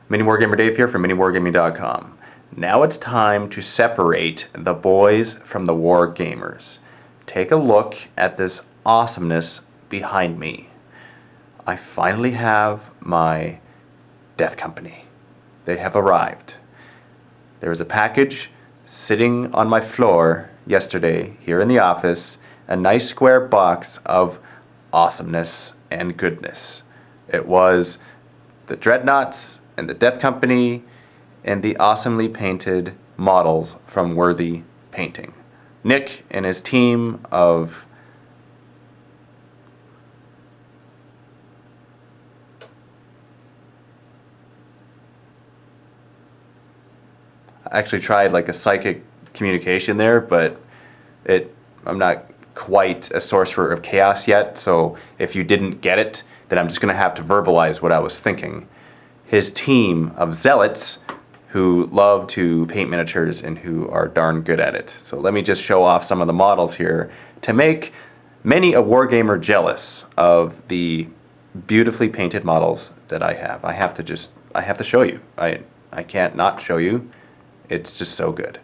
Mini Wargamer Dave here from miniwargaming.com. Now it's time to separate the boys from the war gamers. Take a look at this awesomeness behind me. I finally have my Death Company. They have arrived. There was a package sitting on my floor yesterday here in the office, a nice square box of awesomeness and goodness. It was the Dreadnoughts and the Death Company and the awesomely painted models from Worthy Painting. Nick and his team of I actually tried like a psychic communication there, but I'm not quite a sorcerer of chaos yet, so if you didn't get it, then I'm just going to have to verbalize what I was thinking. His team of zealots who love to paint miniatures and who are darn good at it. So let me just show off some of the models here to make many a wargamer jealous of the beautifully painted models that I have. I have to show you. I can't not show you. It's just so good.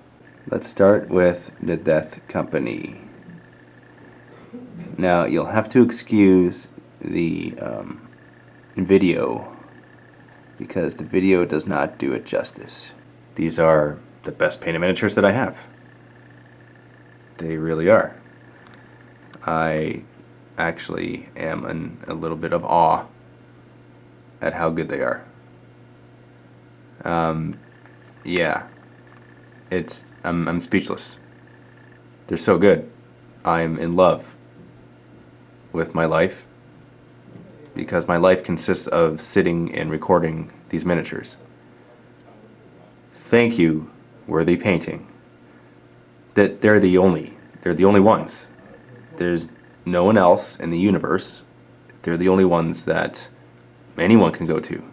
Let's start with the Death Company. Now you'll have to excuse the video because the video does not do it justice. These are the best painted miniatures that I have. They really are. I actually am in a little bit of awe at how good they are. Yeah. I'm speechless. They're so good. I'm in love with my life because my life consists of sitting and recording these miniatures. Thank you, Worthy Painting. That they're the only ones. There's no one else in the universe. They're the only ones that anyone can go to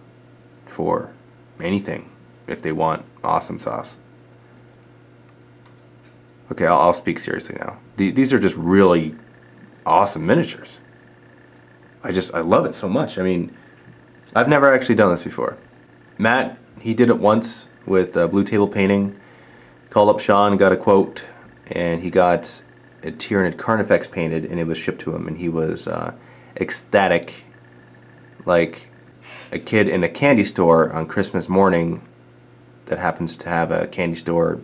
for anything if they want awesome sauce. Okay, I'll speak seriously now. These are just really awesome miniatures. I love it so much. I mean, I've never actually done this before. Matt, he did it once with Blue Table Painting. Called up Sean, got a quote, and he got a Tyranid Carnifex painted, and it was shipped to him, and he was ecstatic, like a kid in a candy store on Christmas morning that happens to have a candy store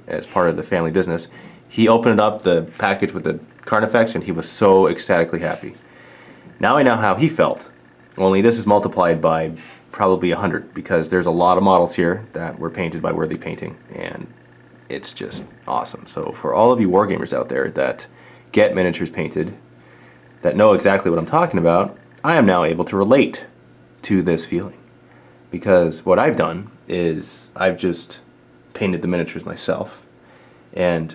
as part of the family business. He opened up the package with the Carnifex and he was so ecstatically happy. Now I know how he felt, only this is multiplied by probably 100 because there's a lot of models here that were painted by Worthy Painting and it's just awesome. So for all of you wargamers out there that get miniatures painted, that know exactly what I'm talking about, I am now able to relate to this feeling because what I've done is I've just painted the miniatures myself, and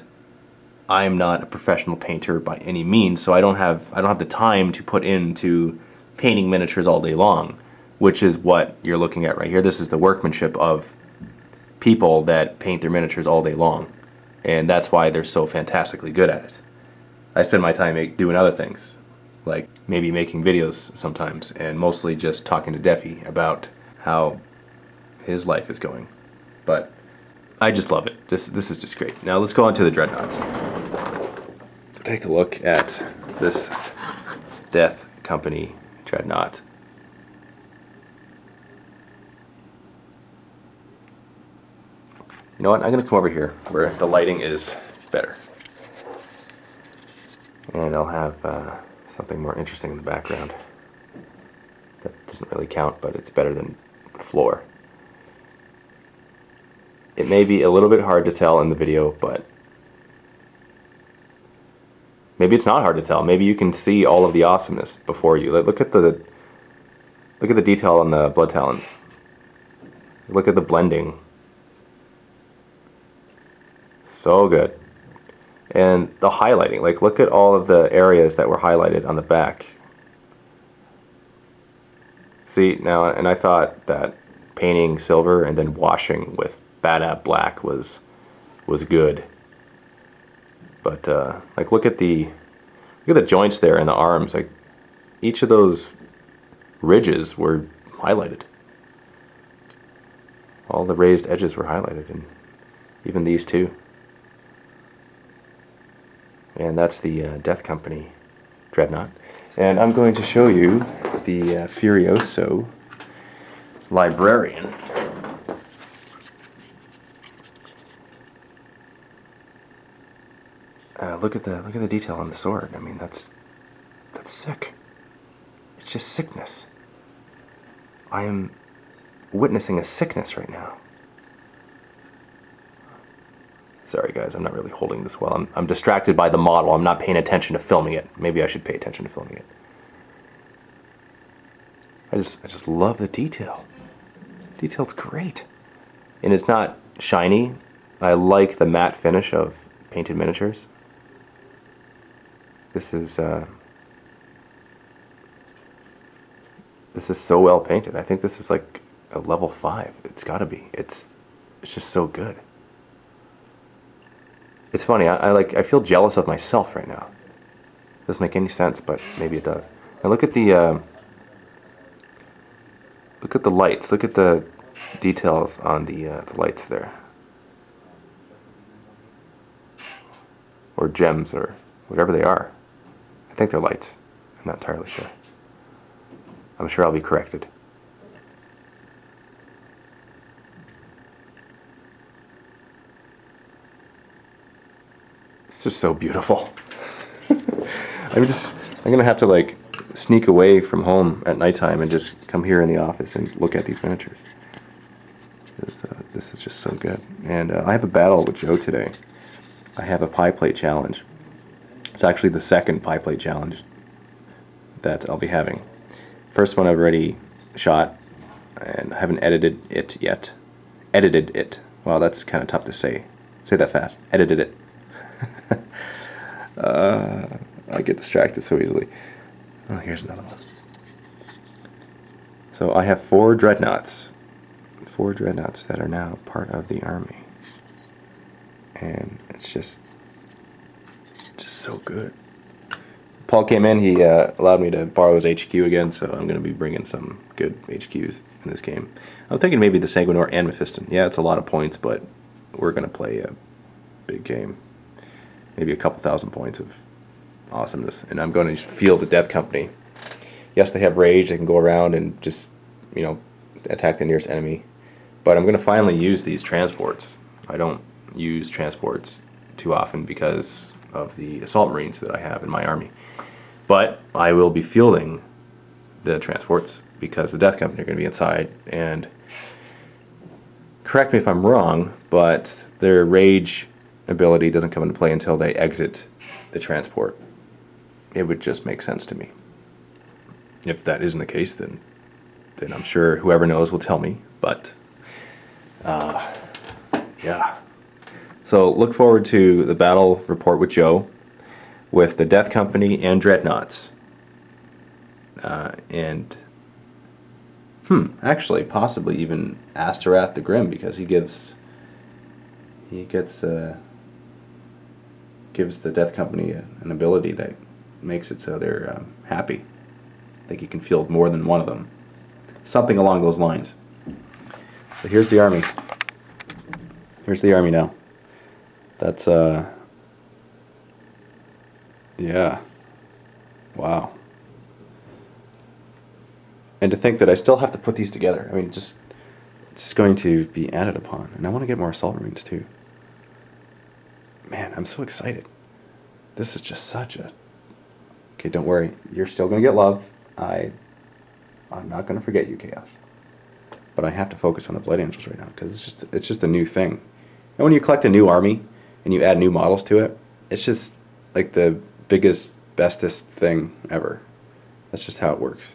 I'm not a professional painter by any means, so I don't have the time to put into painting miniatures all day long, which is what you're looking at right here. This is the workmanship of people that paint their miniatures all day long, and that's why they're so fantastically good at it. I spend my time doing other things, like maybe making videos sometimes, and mostly just talking to Deffy about how his life is going. But I just love it. This is just great. Now let's go on to the Dreadnoughts. Take a look at this Death Company Dreadnought. You know what? I'm going to come over here where the lighting is better. And I'll have something more interesting in the background. That doesn't really count, but it's better than the floor. It may be a little bit hard to tell in the video, but maybe it's not hard to tell. Maybe you can see all of the awesomeness before you. Look at the detail on the blood talons. Look at the blending. So good. And the highlighting. Like, look at all of the areas that were highlighted on the back. See, now, and I thought that painting silver and then washing with Bad Black was good, but like look at the joints there in the arms. Like each of those ridges were highlighted. All the raised edges were highlighted, and even these two. And that's the Death Company Dreadnought. And I'm going to show you the Furioso Librarian. Look at the detail on the sword. I mean, that's sick. It's just sickness. I am witnessing a sickness right now. Sorry guys, I'm not really holding this well. I'm distracted by the model. I'm not paying attention to filming it. Maybe I should pay attention to filming it. I just love the detail. Detail's great. And it's not shiny. I like the matte finish of painted miniatures. This is so well painted. I think this is like a level 5. It's gotta be. It's just so good. It's funny, I feel jealous of myself right now. Doesn't make any sense, but maybe it does. Now look at the lights. Look at the details on the lights there, or gems, or whatever they are. I think they're lights. I'm not entirely sure. I'm sure I'll be corrected. It's just so beautiful. I'm gonna have to like sneak away from home at nighttime and just come here in the office and look at these miniatures. This is just so good. And I have a battle with Joe today. I have a pie plate challenge. It's actually the second pie plate challenge that I'll be having. First one I've already shot, and I haven't edited it yet. Edited it. Wow, that's kind of tough to say. Say that fast. Edited it. I get distracted so easily. Oh, here's another one. So I have 4 Dreadnoughts. 4 Dreadnoughts that are now part of the army. And it's just so good. Paul came in, he allowed me to borrow his HQ again, so I'm going to be bringing some good HQs in this game. I'm thinking maybe the Sanguinor and Mephiston. Yeah, it's a lot of points, but we're going to play a big game. Maybe a couple thousand points of awesomeness. And I'm going to feel the Death Company. Yes, they have rage. They can go around and just, you know, attack the nearest enemy. But I'm going to finally use these transports. I don't use transports too often because of the assault marines that I have in my army. But I will be fielding the transports because the Death Company are going to be inside. And correct me if I'm wrong, but their rage ability doesn't come into play until they exit the transport. It would just make sense to me. If that isn't the case, then I'm sure whoever knows will tell me. But yeah. So look forward to the battle report with Joe, with the Death Company and Dreadnoughts. Actually, possibly even Asterath the Grim, because he gives the Death Company an ability that makes it so they're happy. I think you can field more than one of them. Something along those lines. So here's the army. Here's the army now. That's, yeah. Wow. And to think that I still have to put these together. I mean, it's just going to be added upon. And I want to get more Assault Marines too. Man, I'm so excited. This is just such a... Okay, don't worry. You're still going to get love. I'm not going to forget you, Chaos. But I have to focus on the Blood Angels right now because it's just a new thing. And when you collect a new army and you add new models to it, it's just like the biggest, bestest thing ever. That's just how it works.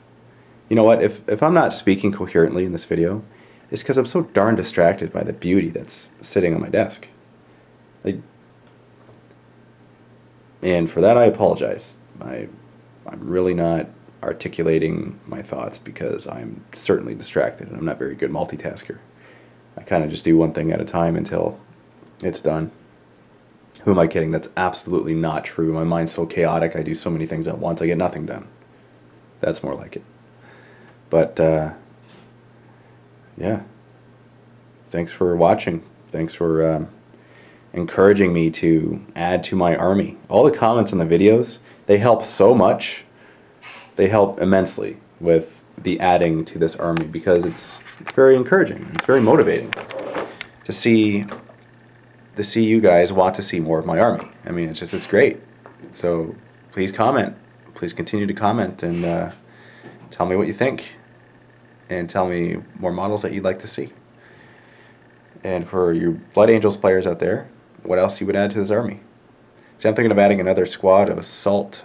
You know what? If I'm not speaking coherently in this video, it's because I'm so darn distracted by the beauty that's sitting on my desk. And for that I apologize. I'm really not articulating my thoughts because I'm certainly distracted and I'm not very good multitasker. I kind of just do one thing at a time until it's done. Who am I kidding? That's absolutely not true. My mind's so chaotic, I do so many things at once, I get nothing done. That's more like it. But, yeah. thanks for watching. Thanks for encouraging me to add to my army. All the comments on the videos, they help so much. They help immensely with the adding to this army because it's very encouraging. It's very motivating to see you guys want to see more of my army. I mean, it's great. So please comment. Please continue to comment and tell me what you think. And tell me more models that you'd like to see. And for your Blood Angels players out there, what else you would add to this army? See, I'm thinking of adding another squad of Assault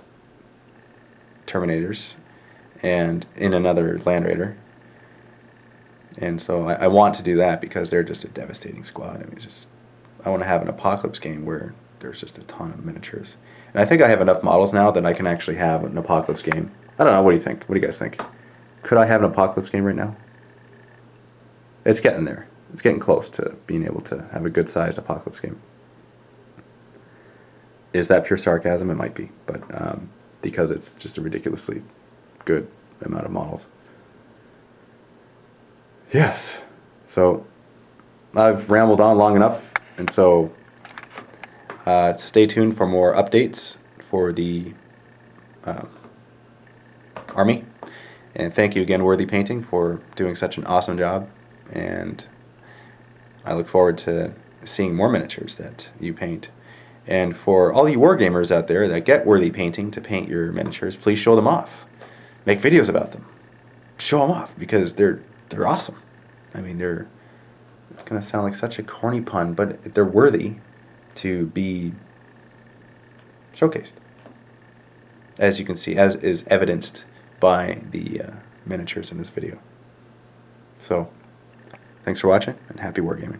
Terminators and in another Land Raider. And so I want to do that because they're just a devastating squad. I mean, I want to have an Apocalypse game where there's just a ton of miniatures. And I think I have enough models now that I can actually have an Apocalypse game. I don't know, what do you think? What do you guys think? Could I have an Apocalypse game right now? It's getting there. It's getting close to being able to have a good-sized Apocalypse game. Is that pure sarcasm? It might be, but because it's just a ridiculously good amount of models. Yes. So I've rambled on long enough, and so stay tuned for more updates for the army. And thank you again, Worthy Painting, for doing such an awesome job. And I look forward to seeing more miniatures that you paint. And for all you wargamers out there that get Worthy Painting to paint your miniatures, please show them off. Make videos about them. Show them off because they're awesome. I mean, it's going to sound like such a corny pun, but they're worthy to be showcased. As you can see, as is evidenced by the miniatures in this video. So, thanks for watching, and happy wargaming.